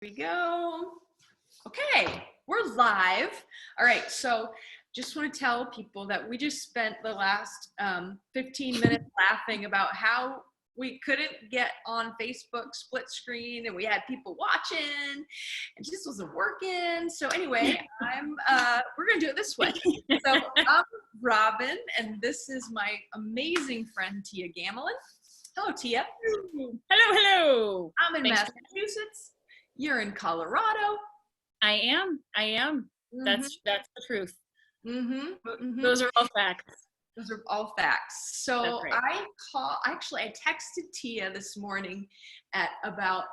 We go. Okay, we're live. All right, so just want to tell people that we just spent the last 15 minutes laughing about how we couldn't get on Facebook split screen and we had people watching and it just wasn't working. So anyway, we're gonna do it this way. So I'm Robin and this is my amazing friend Tia Gamelin. Hello, Tia. Hello. I'm in Massachusetts. You're in Colorado. I am. Mm-hmm. That's the truth. Mm-hmm. Mm-hmm. Those are all facts. Those are all facts. So right. I texted Tia this morning at about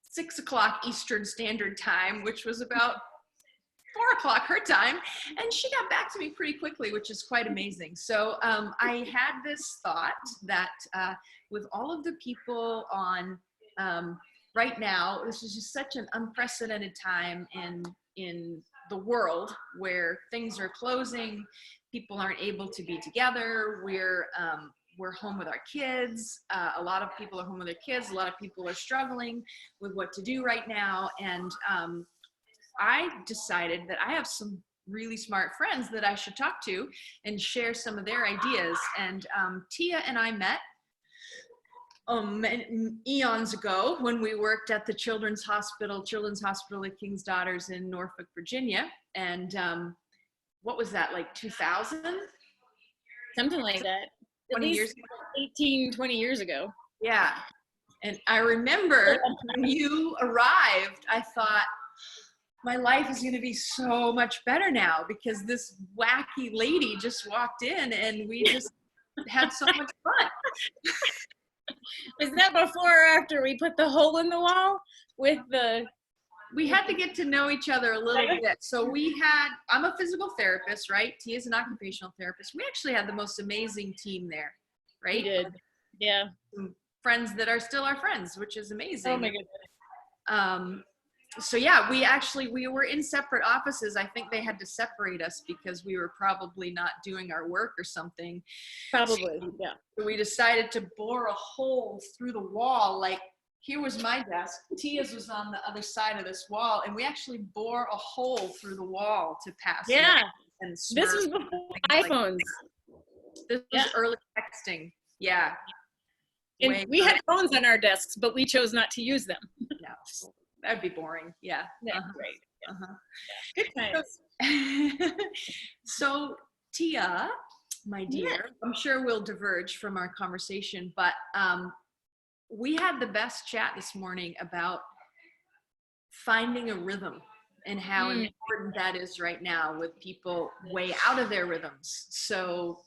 6 o'clock Eastern Standard Time, which was about 4 o'clock her time. And she got back to me pretty quickly, which is quite amazing. So I had this thought that with all of the people on right now, this is just such an unprecedented time in the world where things are closing, people aren't able to be together. We're home with our kids. A lot of people are home with their kids. A lot of people are struggling with what to do right now. And I decided that I have some really smart friends that I should talk to and share some of their ideas. And Tia and I met eons ago when we worked at the Children's Hospital of King's Daughters in Norfolk, Virginia. And what was that, like 2000? Something like that. 20 years ago. 20 years ago. Yeah. And I remember when you arrived, I thought, my life is going to be so much better now because this wacky lady just walked in and we just had so much fun. Was that before or after we put the hole in the wall with the... We had to get to know each other a little bit. So I'm a physical therapist, right? Tia's an occupational therapist. We actually had the most amazing team there, right? We did, yeah. Some friends that are still our friends, which is amazing. Oh my goodness. So yeah, we were in separate offices. I think they had to separate us because we were probably not doing our work or something. Probably, yeah. So we decided to bore a hole through the wall. Like here was my desk, Tia's was on the other side of this wall, and we actually bore a hole through the wall to pass. Yeah, and this was before iPhones. This was early texting. Yeah. And we had phones on our desks, but we chose not to use them. No. That'd be boring. Yeah. Great. Yeah. Good times. So Tia, my dear, I'm sure we'll diverge from our conversation, but we had the best chat this morning about finding a rhythm and how important that is right now with people way out of their rhythms. So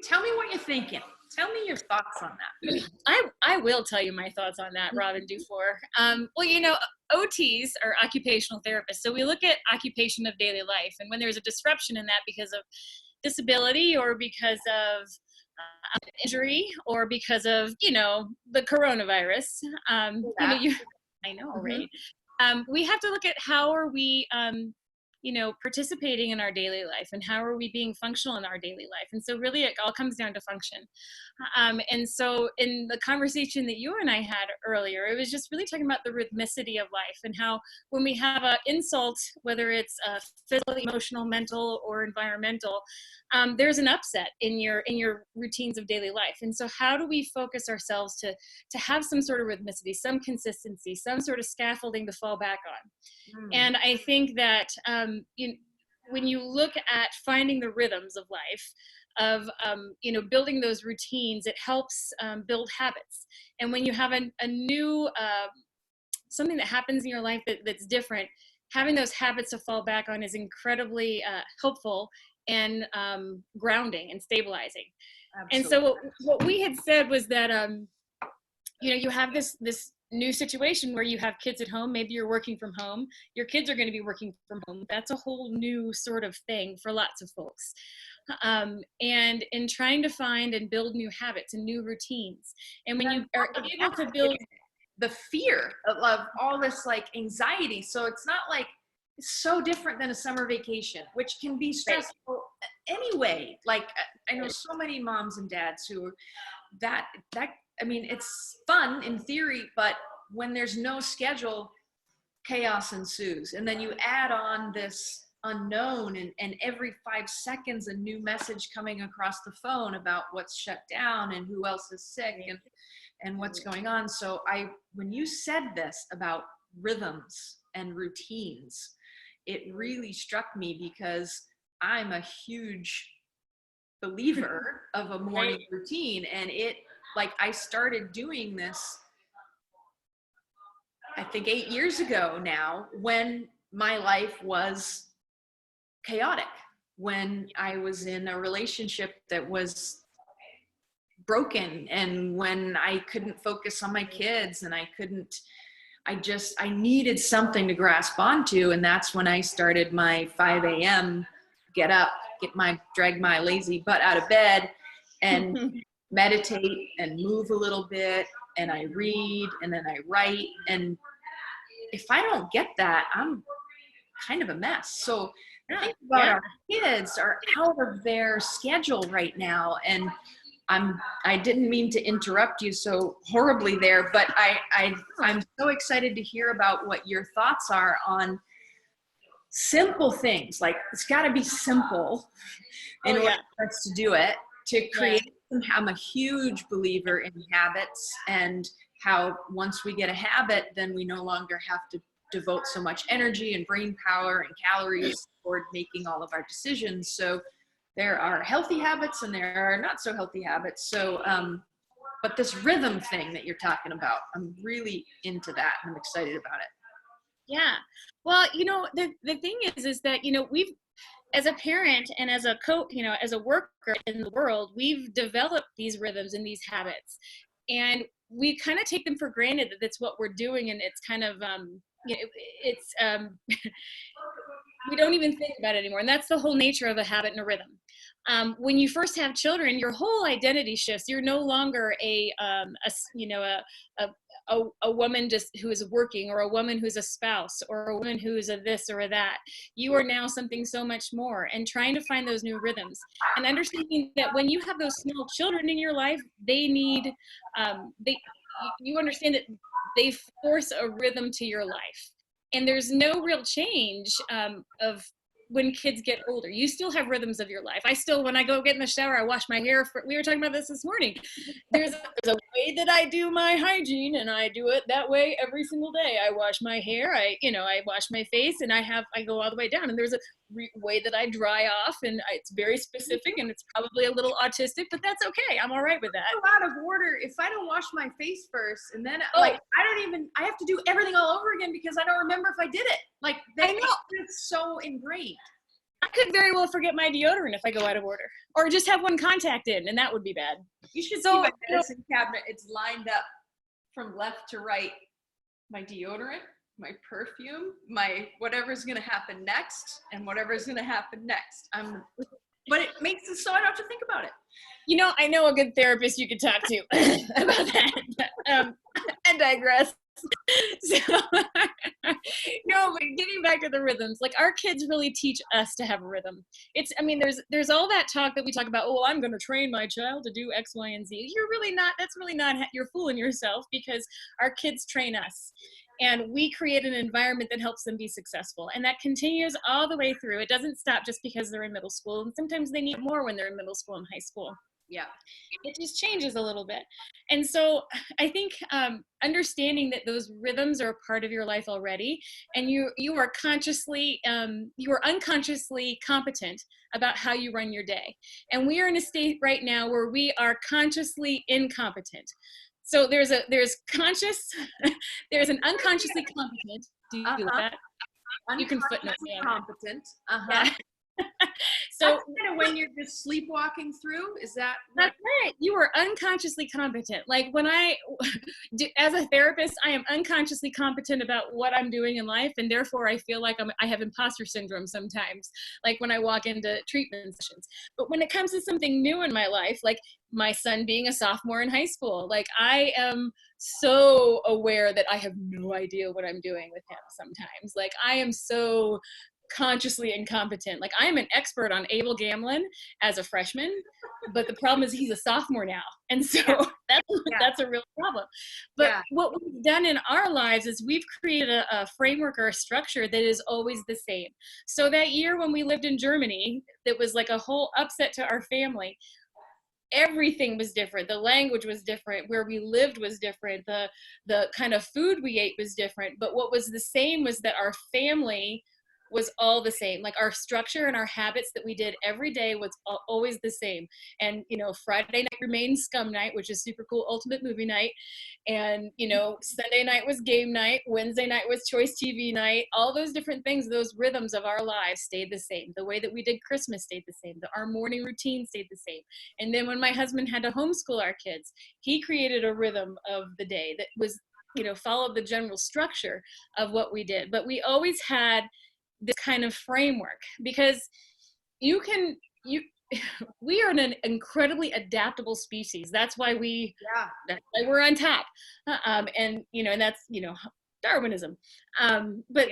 tell me what you're thinking. Tell me your thoughts on that. I will tell you my thoughts on that, Robin Dufour. Well, OTs are occupational therapists. So we look at occupation of daily life. And when there's a disruption in that because of disability or because of injury or because of, the coronavirus, I know, right? We have to look at how are we, participating in our daily life and how are we being functional in our daily life. And so really it all comes down to function. And so in the conversation that you and I had earlier, it was just really talking about the rhythmicity of life and how when we have an insult, whether it's physical, emotional, mental, or environmental, there's an upset in your routines of daily life. And so how do we focus ourselves to have some sort of rhythmicity, some consistency, some sort of scaffolding to fall back on? And I think that when you look at finding the rhythms of life, of building those routines, it helps build habits. And when you have a new something that happens in your life that's different, having those habits to fall back on is incredibly helpful and grounding and stabilizing. Absolutely. And so what we had said was that you have this new situation where you have kids at home, maybe you're working from home, your kids are going to be working from home. That's a whole new sort of thing for lots of folks. And in trying to find and build new habits and new routines. And when you are able to build the fear of all this like anxiety. So it's not like, it's so different than a summer vacation, which can be stressful anyway. Like I know so many moms and dads who that I mean, it's fun in theory, but when there's no schedule, chaos ensues. And then you add on this unknown, and every 5 seconds a new message coming across the phone about what's shut down and who else is sick and what's going on. So when you said this about rhythms and routines, it really struck me, because I'm a huge believer of a morning routine. And I started doing this, I think 8 years ago now, when my life was chaotic, when I was in a relationship that was broken, and when I couldn't focus on my kids, and I needed something to grasp onto. And that's when I started my 5 a.m. get up, drag my lazy butt out of bed and meditate and move a little bit. And I read, and then I write. And if I don't get that, I'm kind of a mess. So think about our kids are out of their schedule right now. And I didn't mean to interrupt you so horribly there, but I'm so excited to hear about what your thoughts are on simple things. Like, it's got to be simple in order for us to do it, to create. I'm a huge believer in habits, and how once we get a habit, then we no longer have to devote so much energy and brain power and calories toward making all of our decisions. So there are healthy habits and there are not so healthy habits. So, but this rhythm thing that you're talking about, I'm really into that, and I'm excited about it. Yeah. Well, the thing is that, we've, as a parent and as a as a worker in the world, we've developed these rhythms and these habits, and we kind of take them for granted that that's what we're doing. And it's kind of, we don't even think about it anymore. And that's the whole nature of a habit and a rhythm. When you first have children, your whole identity shifts. You're no longer a woman just who is working, or a woman who's a spouse, or a woman who's a this or a that. You are now something so much more, and trying to find those new rhythms, and understanding that when you have those small children in your life, they need, you understand that they force a rhythm to your life. And there's no real change of when kids get older. You still have rhythms of your life. I still, when I go get in the shower, I wash my hair. We were talking about this morning. There's a way that I do my hygiene, and I do it that way every single day. I wash my hair, I wash my face, and I go all the way down. And there's a way that I dry off, and it's very specific, and it's probably a little autistic, but that's okay. I'm all right with that. Out of order. If I don't wash my face first, and then I have to do everything all over again, because I don't remember if I did it. I know. It's so ingrained. I could very well forget my deodorant if I go out of order, or just have one contact in, and that would be bad. You should see my medicine cabinet. It's lined up from left to right. My deodorant, my perfume, my whatever's going to happen next, and whatever's going to happen next. But it makes it so I don't have to think about it. I know a good therapist you could talk to about that. I digress. So, but getting back to the rhythms, our kids really teach us to have a rhythm. There's all that talk that we talk about, I'm going to train my child to do X, Y, and Z. You're really not, you're fooling yourself, because our kids train us. And we create an environment that helps them be successful. And that continues all the way through. It doesn't stop just because they're in middle school. And sometimes they need more when they're in middle school and high school. Yeah. It just changes a little bit. And so I think understanding that those rhythms are a part of your life already, and you are unconsciously competent about how you run your day. And we are in a state right now where we are consciously incompetent. So there's an unconsciously competent. Do you do that? You can footnote me. Competent. Yeah. So that's kind of when you're just sleepwalking through. Is that that's right? You are unconsciously competent. When I as a therapist, I am unconsciously competent about what I'm doing in life, and therefore I feel like I have imposter syndrome sometimes, when I walk into treatment sessions. But when it comes to something new in my life, like my son being a sophomore in high school, I am so aware that I have no idea what I'm doing with him sometimes. I am so consciously incompetent. Like, I am an expert on Tia Gamelin as a freshman, but the problem is he's a sophomore now. And so that's a real problem. But what we've done in our lives is we've created a framework or a structure that is always the same. So that year when we lived in Germany, that was like a whole upset to our family. Everything was different. The language was different. Where we lived was different. The kind of food we ate was different. But what was the same was that our family was all the same. Like, our structure and our habits that we did every day was always the same. And, you know, Friday night remained scum night, which is super cool, ultimate movie night. And, you know, Sunday night was game night. Wednesday night was choice TV night. All those different things, those rhythms of our lives stayed the same. The way that we did Christmas stayed the same. Our morning routine stayed the same. And then when my husband had to homeschool our kids, he created a rhythm of the day that was, you know, followed the general structure of what we did. But we always had this kind of framework, because we are an incredibly adaptable species. That's why that's why we're on top. And, you know, and that's, you know, Darwinism. But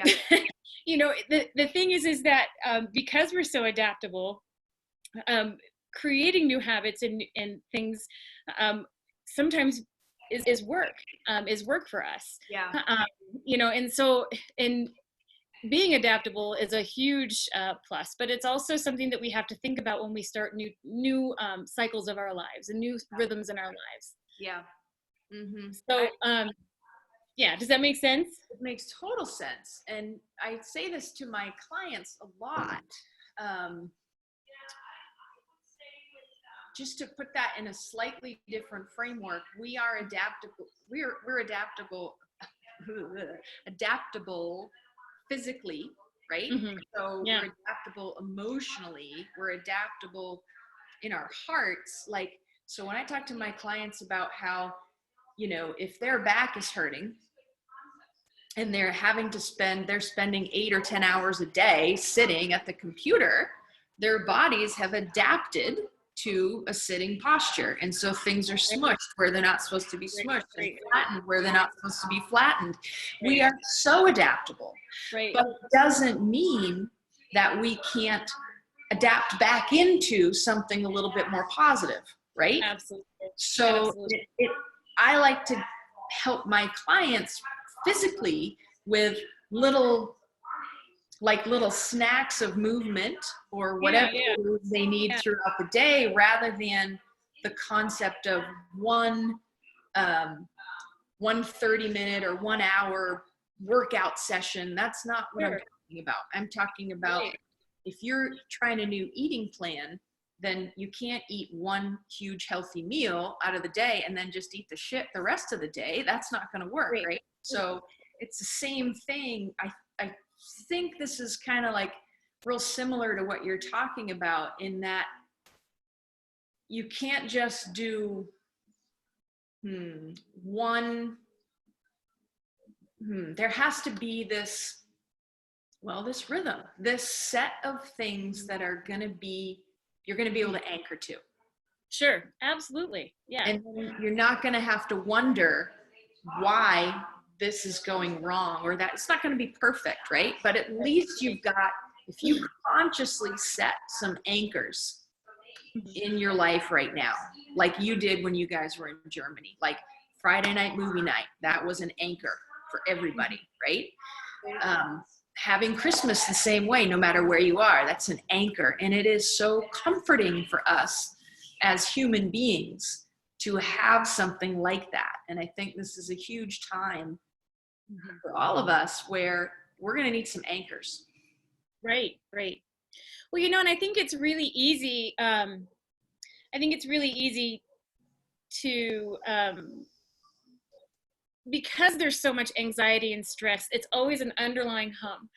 you know, the thing is that because we're so adaptable, creating new habits and things sometimes is work for us. You know, and so being adaptable is a huge plus, but it's also something that we have to think about when we start new cycles of our lives and new rhythms in our lives. So does that make sense? It makes total sense. And I say this to my clients a lot. Just to put that in a slightly different framework, we are adaptable. We're adaptable physically, right? So we're adaptable emotionally, we're adaptable in our hearts. Like, so when I talk to my clients about how, you know, if their back is hurting and they're spending 8 or 10 hours a day sitting at the computer, their bodies have adapted to a sitting posture. And so things are smushed where they're not supposed to be smushed, and flattened where they're not supposed to be flattened. We are so adaptable. But it doesn't mean that we can't adapt back into something a little bit more positive, right? Absolutely. So I like to help my clients physically with little snacks of movement or whatever they need throughout the day, rather than the concept of one 30-minute or 1 hour workout session. That's not what I'm talking about. I'm talking about if you're trying a new eating plan, then you can't eat one huge healthy meal out of the day and then just eat the rest of the day. That's not going to work, right? So it's the same thing. I think this is kind of like real similar to what you're talking about, in that you can't just do there has to be this rhythm, this set of things that are going to be, you're going to be able to anchor to. Sure. Absolutely. Yeah. And you're not going to have to wonder why this is going wrong, or that it's not going to be perfect, right? But at least you've got, if you consciously set some anchors in your life right now, like you did when you guys were in Germany, like Friday night movie night, that was an anchor for everybody, right? Having Christmas the same way, no matter where you are, that's an anchor. And it is so comforting for us as human beings to have something like that. And I think this is a huge time for all of us where we're going to need some anchors. Right. Well, you know, and I think it's really easy. To, because there's so much anxiety and stress, it's always an underlying hum.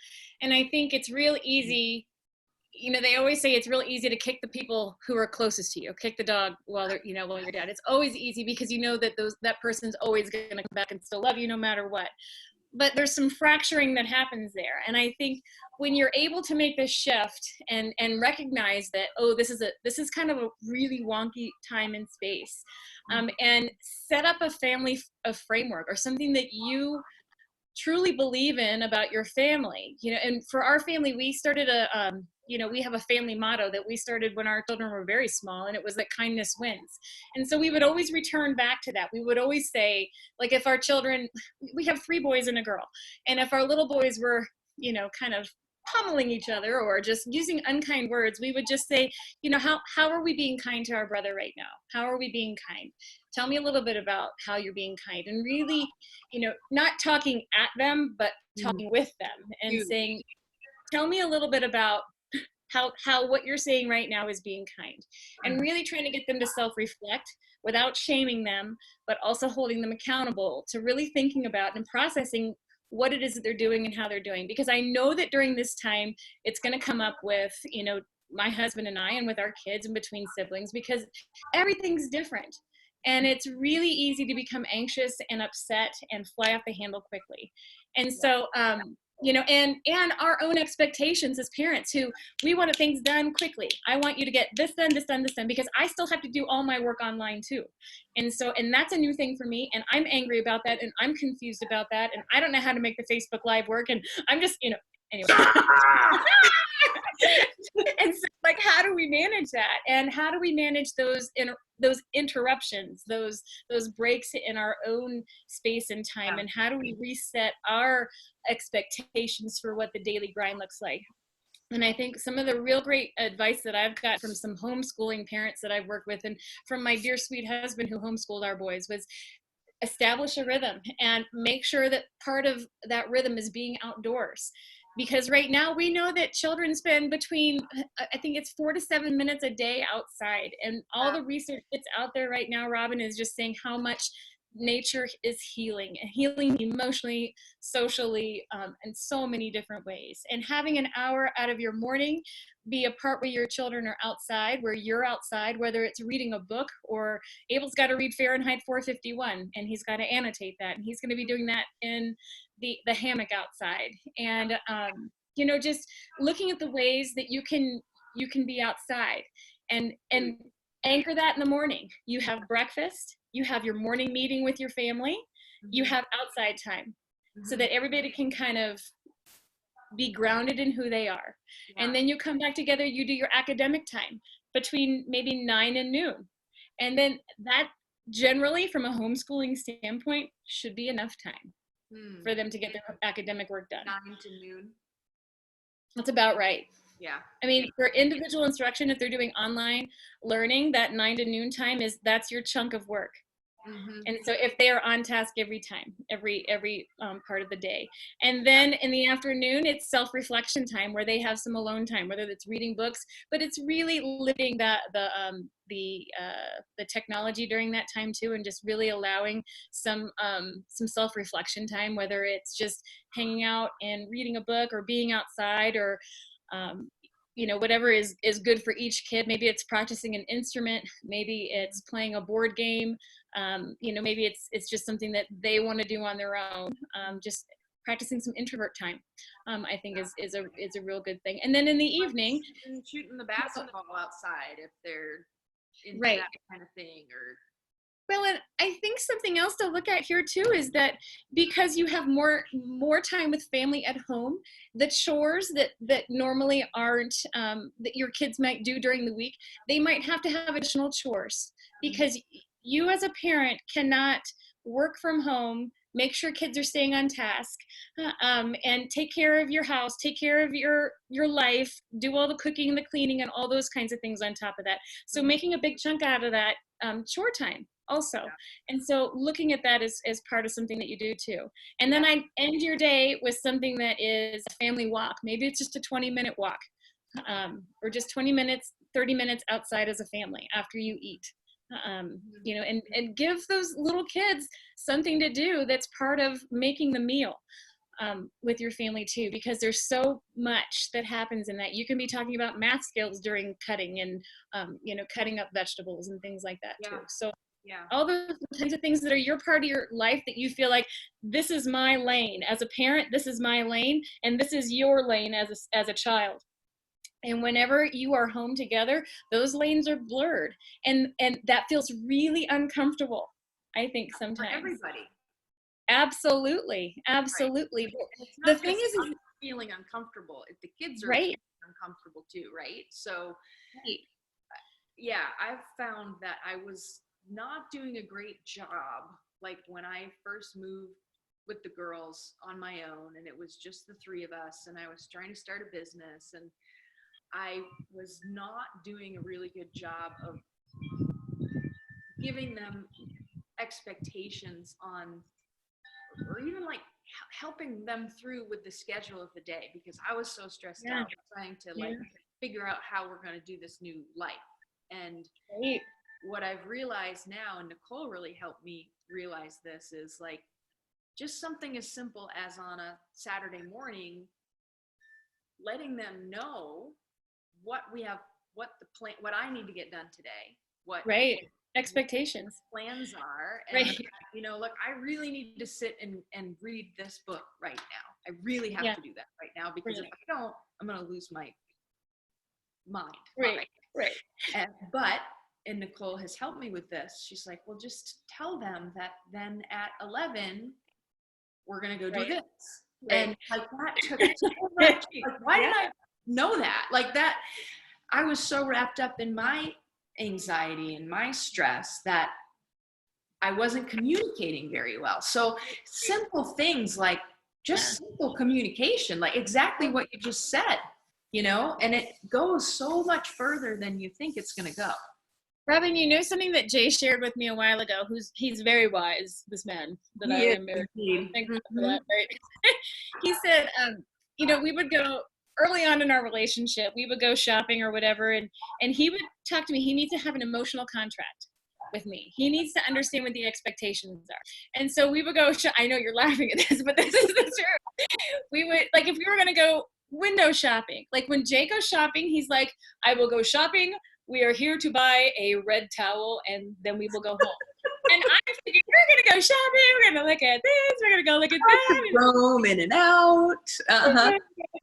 And I think it's real easy, you know, they always say it's real easy to kick the people who are closest to you, kick the dog while you're down. It's always easy because you know that that person's always going to come back and still love you no matter what. But there's some fracturing that happens there. And I think when you're able to make this shift and recognize that, this is kind of a really wonky time and space, and set up a family framework or something that you truly believe in about your family. And for our family, we started we have a family motto that we started when our children were very small, and it was that kindness wins. And so we would always return back to that. We would always say, like, if our children, we have 3 boys and a girl, and if our little boys were, kind of pummeling each other or just using unkind words, we would just say, how are we being kind to our brother right now? How are we being kind? Tell me a little bit about how you're being kind. And really, not talking at them, but talking with them and saying, tell me a little bit about how what you're saying right now is being kind, and really trying to get them to self-reflect without shaming them, but also holding them accountable to really thinking about and processing what it is that they're doing and how they're doing. Because I know that during this time, it's going to come up with, my husband and I, and with our kids and between siblings, because everything's different. And it's really easy to become anxious and upset and fly off the handle quickly. And so, and our own expectations as parents, who we want things done quickly. I want you to get this done, this done, this done, because I still have to do all my work online too. And that's a new thing for me. And I'm angry about that. And I'm confused about that. And I don't know how to make the Facebook Live work. And I'm just, anyway. And so, like, how do we manage that? And how do we manage those interruptions, those breaks in our own space and time? And how do we reset our expectations for what the daily grind looks like? And I think some of the real great advice that I've got from some homeschooling parents that I've worked with, and from my dear sweet husband who homeschooled our boys, was establish a rhythm and make sure that part of that rhythm is being outdoors. Because right now we know that children spend between, I think it's 4 to 7 minutes a day outside. And all the research that's out there right now, Robin, is just saying how much nature is healing emotionally, socially, in so many different ways. And having an hour out of your morning be a part where your children are outside, where you're outside, whether it's reading a book, or Abel's got to read Fahrenheit 451, and he's got to annotate that, and he's going to be doing that in the hammock outside. And just looking at the ways that you can be outside, and anchor that in the morning. You have breakfast, you have your morning meeting with your family, you have outside time, so that everybody can kind of be grounded in who they are. And then you come back together, you do your academic time between maybe 9 and noon. And then that generally, from a homeschooling standpoint, should be enough time for them to get their academic work done. 9 to noon. That's about right. Yeah. I mean, for individual instruction, if they're doing online learning, that 9 to noon time that's your chunk of work. And so if they are on task every time, every part of the day. And then in the afternoon, it's self-reflection time, where they have some alone time, whether it's reading books, but it's really living the technology during that time too, and just really allowing some self-reflection time, whether it's just hanging out and reading a book, or being outside, or whatever is good for each kid. Maybe it's practicing an instrument, maybe it's playing a board game, maybe it's just something that they want to do on their own. Just practicing some introvert time, I think is a real good thing. And then in the evening, shooting the basketball outside if they're into right, that kind of thing. Or well, and I think something else to look at here too is that because you have more time with family at home, the chores that normally aren't, that your kids might do during the week, they might have to have additional chores, because you as a parent cannot work from home, make sure kids are staying on task, and take care of your house, take care of your life, do all the cooking and the cleaning and all those kinds of things on top of that. So making a big chunk out of that chore time also. And so looking at that as part of something that you do too. And then I end your day with something that is a family walk. Maybe it's just a 20-minute walk, or just 20 minutes, 30 minutes outside as a family after you eat. And give those little kids something to do that's part of making the meal with your family too, because there's so much that happens in that. You can be talking about math skills during cutting and cutting up vegetables and things like that too. So all those kinds of things that are your part of your life that you feel like, this is my lane as a parent, this is my lane, and this is your lane as a child. And whenever you are home together, those lanes are blurred, and that feels really uncomfortable, I think, sometimes. For everybody. Absolutely. Right. Absolutely. And it's not The thing is feeling uncomfortable. The kids are right. uncomfortable too, right? So Right. yeah, I've found that I was not doing a great job. Like when I first moved with the girls on my own, and it was just the three of us, and I was trying to start a business, and I was not doing a really good job of giving them expectations on, or even like helping them through with the schedule of the day, because I was so stressed out trying to like figure out how we're going to do this new life. And Right. what I've realized now, and Nicole really helped me realize this, is like just something as simple as on a Saturday morning, letting them know what we have, what the plan, what I need to get done today, what Expectations, plans are, and you know, look, I really need to sit and read this book right now. I really have to do that right now, because if I don't, I'm going to lose my mind. Right. And Nicole has helped me with this. She's like, well, just tell them that then at 11 we're going to go do this. And like that took so much. Like, why did I know that? Like that, I was so wrapped up in my anxiety and my stress that I wasn't communicating very well. So simple things like just simple communication, like exactly what you just said, you know, and it goes so much further than you think it's going to go. Robin, you know something that Jay shared with me a while ago, he's very wise, this man that I am married to. Thank you for that, right? He said, you know, we would go early on in our relationship, we would go shopping or whatever, and he would talk to me. He needs to have an emotional contract with me. He needs to understand what the expectations are. And so we would go, I know you're laughing at this, but this is the truth. We would, like, if we were going to go window shopping, like when Jay goes shopping, he's like, I will go shopping. We are here to buy a red towel, and then we will go home. And I'm thinking, we're going to go shopping. We're going to look at this. We're going to go look at that. Roam in and out.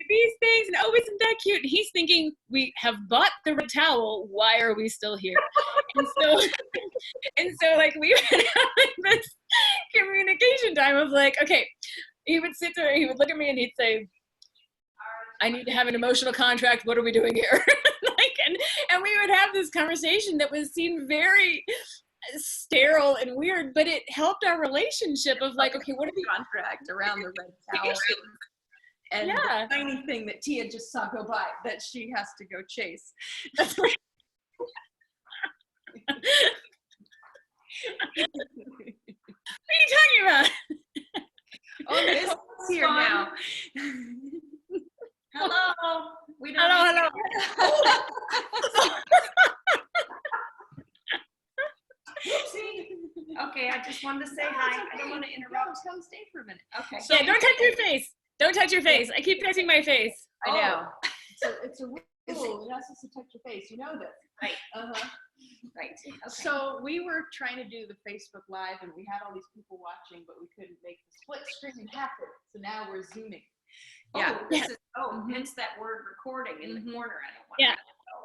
These things. And oh, isn't that cute? And he's thinking, we have bought the red towel. Why are we still here? And so like we would have this communication time of like, okay, he would sit there, he would look at me and he'd say, I need to have an emotional contract. What are we doing here? And we would have this conversation that seemed very sterile and weird, but it helped our relationship of like, okay, what are we contract around the red towel and the tiny thing that Tia just saw go by that she has to go chase. That's right. What are you talking about? Oh, this is here now. Hello. We don't hello. Okay, I just wanted to say hi. I don't want to interrupt. Come stay for a minute. Okay. So, yeah, don't touch your face. Don't touch your face. I keep touching my face. I know. It's a rule. You're not supposed to touch your face. You know this. Right. Right. Okay. So we were trying to do the Facebook Live, and we had all these people watching, but we couldn't make the split screen happen. So now we're Zooming. Yeah. Hence that word recording in the corner. I don't want to go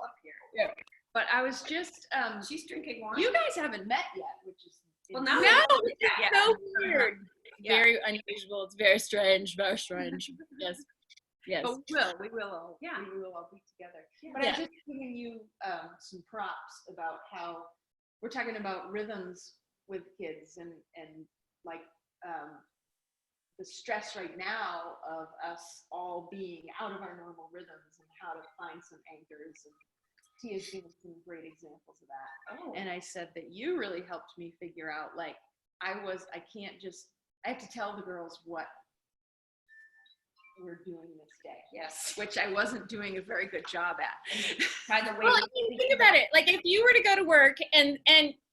up here. Yeah. But I was just, she's drinking wine. You guys haven't met yet, which is now. No, it's so weird. Yeah. Very unusual. It's very strange. Very strange. Yes. Yes. But we will all be together. Yeah. But I'm just giving you some props about how we're talking about rhythms with kids and like the stress right now of us all being out of our normal rhythms and how to find some anchors. And Tia's given some great examples of that. Oh. And I said that you really helped me figure out, like, I have to tell the girls what we're doing this day. Yes. Which I wasn't doing a very good job at. By the way, well, think about it. Like if you were to go to work and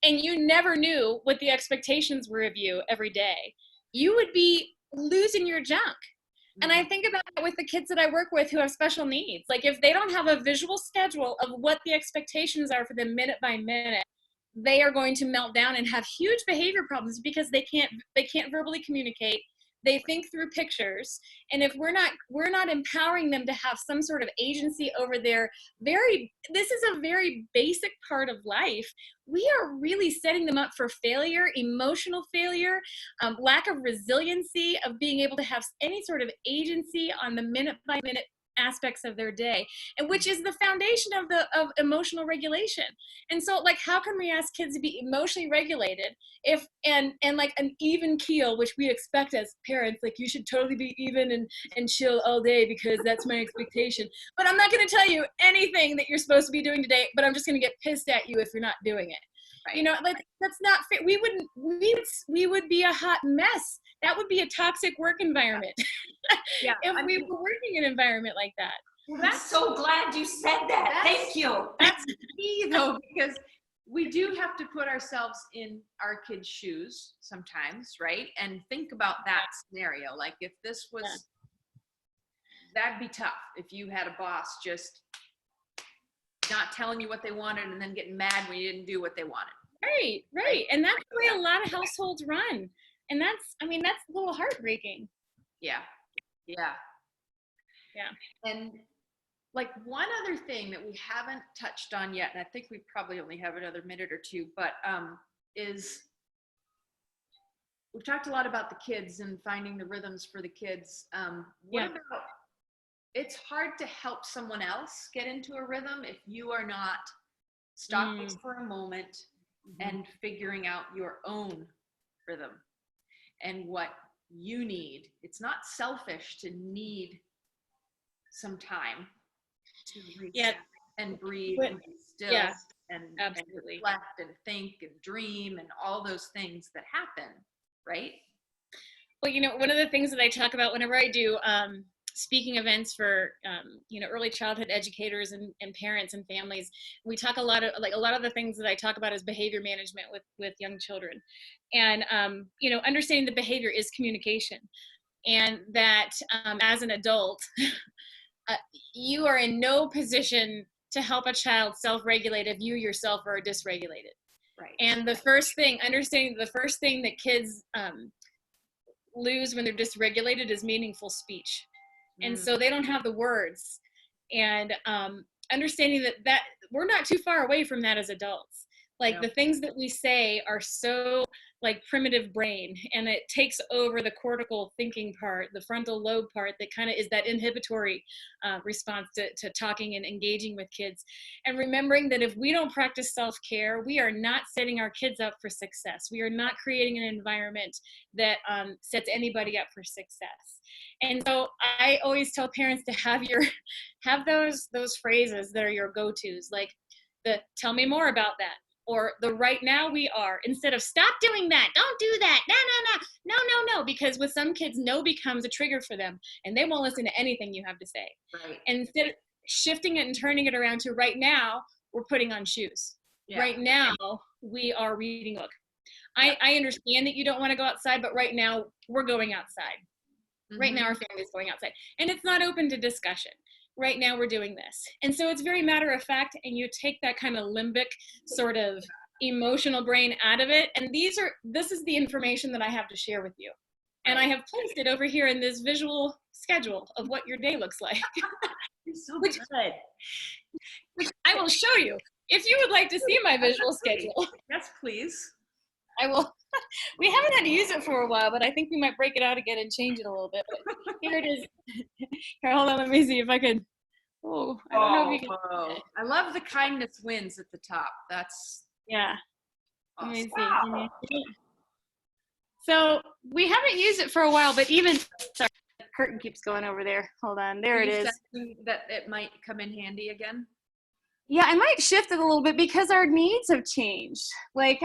you never knew what the expectations were of you every day, you would be losing your junk. And I think about it with the kids that I work with who have special needs. Like if they don't have a visual schedule of what the expectations are for them minute by minute, they are going to melt down and have huge behavior problems because they can't verbally communicate. they think through pictures. And if we're not empowering them to have some sort of agency over their this is a very basic part of life, we are really setting them up for failure, emotional failure, lack of resiliency, of being able to have any sort of agency on the minute by minute aspects of their day, and which is the foundation of emotional regulation. And so, like, how can we ask kids to be emotionally regulated if and like an even keel, which we expect as parents, like, you should totally be even and chill all day because that's my expectation, but I'm not going to tell you anything that you're supposed to be doing today, but I'm just going to get pissed at you if you're not doing it. Right. You know, like, that's not fair. We would be a hot mess. That would be a toxic work environment. Yeah, if we were working in an environment like that. Well, I'm so glad you said that. Thank you. That's key, though, because we do have to put ourselves in our kids' shoes sometimes, right? And think about that scenario. Like, if this was, that'd be tough if you had a boss just not telling you what they wanted and then getting mad when you didn't do what they wanted. Right. And that's the way a lot of households run. And that's a little heartbreaking. Yeah. And like, one other thing that we haven't touched on yet, and I think we probably only have another minute or two, but is we've talked a lot about the kids and finding the rhythms for the kids. What about, it's hard to help someone else get into a rhythm if you are not stopping for a moment and figuring out your own rhythm and what you need. It's not selfish to need some time to reset and breathe and be still and reflect and think and dream and all those things that happen, right? Well, you know, one of the things that I talk about whenever I do speaking events for early childhood educators and parents and families, we talk a lot of the things that I talk about is behavior management with young children. And understanding the behavior is communication, and that as an adult you are in no position to help a child self-regulate if you yourself are dysregulated. Right. And understanding the first thing that kids lose when they're dysregulated is meaningful speech. And so they don't have the words. And understanding that we're not too far away from that as adults. Like, the things that we say are so like primitive brain, and it takes over the cortical thinking part, the frontal lobe part that kind of is that inhibitory response to talking and engaging with kids. And remembering that if we don't practice self-care, we are not setting our kids up for success. We are not creating an environment that sets anybody up for success. And so I always tell parents to have those phrases that are your go-tos, like the "tell me more about that," or the "right now we are," instead of "stop doing that, don't do that, no," because with some kids, no becomes a trigger for them and they won't listen to anything you have to say. Right. And instead of shifting it and turning it around to "right now we're putting on shoes. Right now we are reading a book. I understand that you don't want to go outside, but right now we're going outside. Right now our family's going outside, and it's not open to discussion. Right now we're doing this. And so it's very matter of fact, and you take that kind of limbic sort of emotional brain out of it. And this is the information that I have to share with you. And I have placed it over here in this visual schedule of what your day looks like. You're so good. Which I will show you if you would like to see my visual schedule. Yes, please. I will. We haven't had to use it for a while, but I think we might break it out again and change it a little bit. But here it is. Here, hold on. Let me see if I could. Oh, I don't know if you can. Oh, I love the kindness wins at the top. That's awesome. Let me see. Wow. So we haven't used it for a while, but even sorry, the curtain keeps going over there. Hold on. There it is. That it might come in handy again. Yeah, I might shift it a little bit because our needs have changed. Like,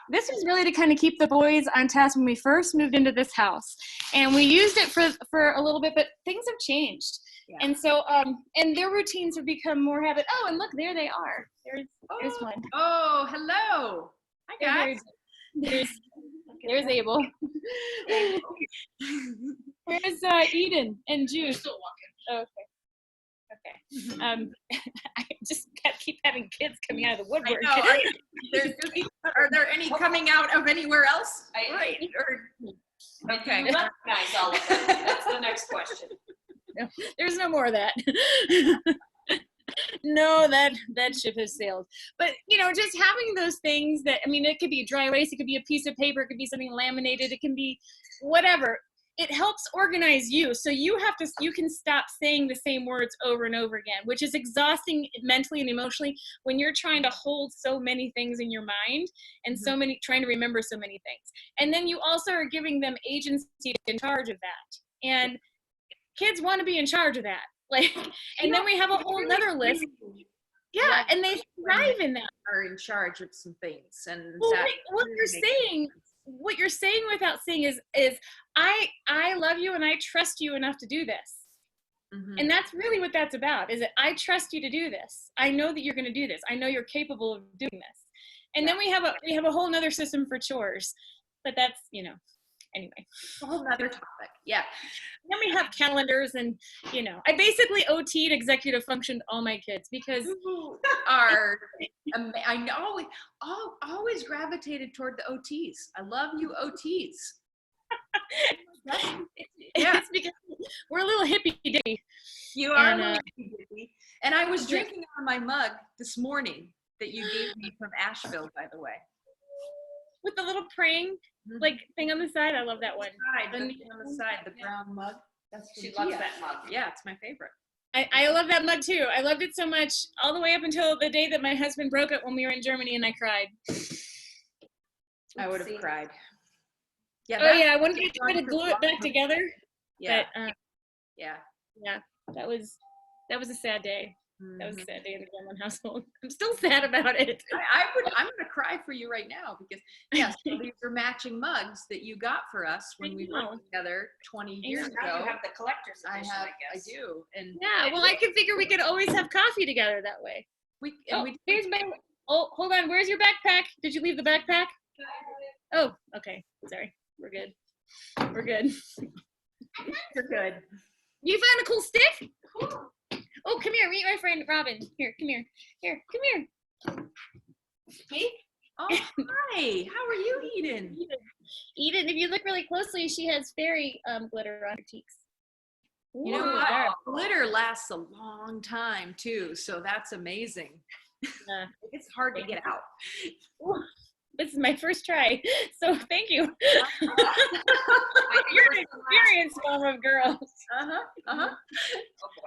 this was really to kind of keep the boys on task when we first moved into this house. And we used it for a little bit, but things have changed. Yeah. And so, and their routines have become more habit. Oh, and look, there they are. There's one. Oh, hello. Hi, guys. There's Abel. Where's Eden and Jude? Still walking. Okay. I just keep having kids coming out of the woodwork. Are there any coming out of anywhere else? Right. Okay. You recognize all of them? That's the next question. No, there's no more of that. No, that ship has sailed. But, you know, just having those things that, I mean, it could be dry erase, it could be a piece of paper, it could be something laminated, it can be whatever. It helps organize you. So you can stop saying the same words over and over again, which is exhausting mentally and emotionally when you're trying to hold so many things in your mind and trying to remember so many things. And then you also are giving them agency in charge of that. And kids want to be in charge of that. Like, and then we have a whole nother list. Yeah, and they thrive in that. Are in charge of some things, and well, what you're saying without saying is I love you and I trust you enough to do this. And that's really what that's about. Is that I trust you to do this. I know that you're going to do this. I know you're capable of doing this. And then we have a whole nother system for chores, but that's, you know. Anyway, a whole nother topic. Yeah. Then we have calendars, and you know, I basically OT'd executive functioned all my kids because are I always gravitated toward the OTs. I love you OTs. It's because we're a little hippy dippy. You are a little hippy dippy. And I was drinking out of my mug this morning that you gave me from Asheville, by the way. With the little praying like thing on the side. I love that one. The thing on the side, the brown mug. She loves that mug. Yeah, it's my favorite. I love that mug too. I loved it so much all the way up until the day that my husband broke it when we were in Germany, and I cried. I would have cried. Yeah. Oh yeah, I wanted to try to glue it back together. Yeah. But, yeah. That was a sad day. That was a sad day in the Gamelin household. I'm still sad about it. I'm going to cry for you right now because, yes, so these are matching mugs that you got for us when we worked together 20 years ago. Now you have the collector's edition, I guess. I do. And yeah, well, I could figure we could always have coffee together that way. Here's my, hold on. Where's your backpack? Did you leave the backpack? Oh, okay. Sorry. We're good. We're good. You're good. You found a cool stick? Cool. Oh, come here, meet my friend Robin. Here, come here. Here, come here. Me? Oh, hi. How are you, Eden? Eden, if you look really closely, she has fairy glitter on her cheeks. You know what? Glitter lasts a long time, too, so that's amazing. It's hard to get out. This is my first try, so thank you. You're an experienced mom of girls.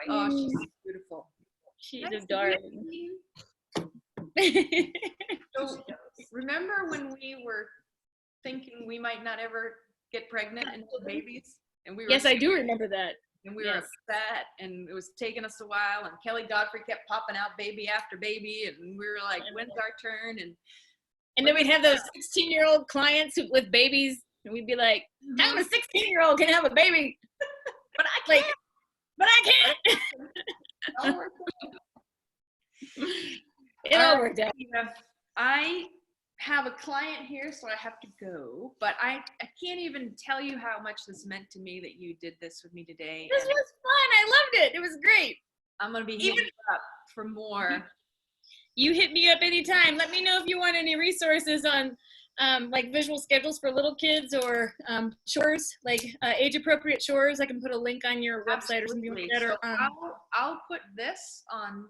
Oh, she's beautiful. She's adorable. So, remember when we were thinking we might not ever get pregnant and have babies? And we were yes, I do remember that. And we were upset, and it was taking us a while, and Kelly Godfrey kept popping out baby after baby, and we were like, when's our turn? And then we'd have those 16-year-old clients with babies, and we'd be like, I'm a 16-year-old can have a baby. But I can't. But I can't. It all worked out. I have a client here, so I have to go. But I can't even tell you how much this meant to me that you did this with me today. This was fun. I loved it. It was great. I'm going to be hitting you up for more. You hit me up anytime. Let me know if you want any resources on like visual schedules for little kids or chores, like age-appropriate chores. I can put a link on your website or something like that. So I'll put this on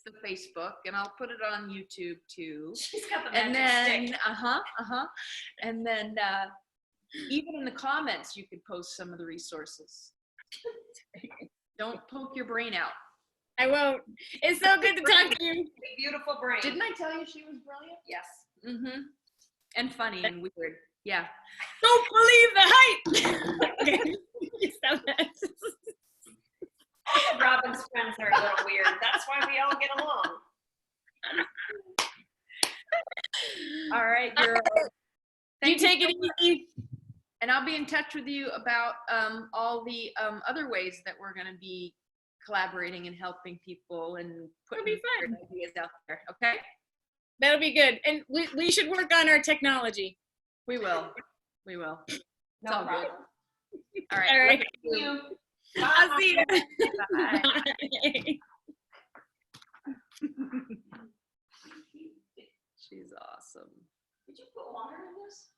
the Facebook, and I'll put it on YouTube too. She's got the magic stick. And then even in the comments, you could post some of the resources. Don't poke your brain out. I won't. It's so good to talk to you. Beautiful brain. Didn't I tell you she was brilliant? Yes. And funny and weird. Yeah. Don't believe the hype. Okay. Stop that. Robin's friends are a little weird. That's why we all get along. All right, girl. You take it easy. And I'll be in touch with you about all the other ways that we're going to be collaborating and helping people and putting ideas out there. Okay? That'll be good. And we should work on our technology. We will. We will. No problem. Good. All right. All right. Thank you. I'll see you. Bye. She's awesome. Did you put water in this?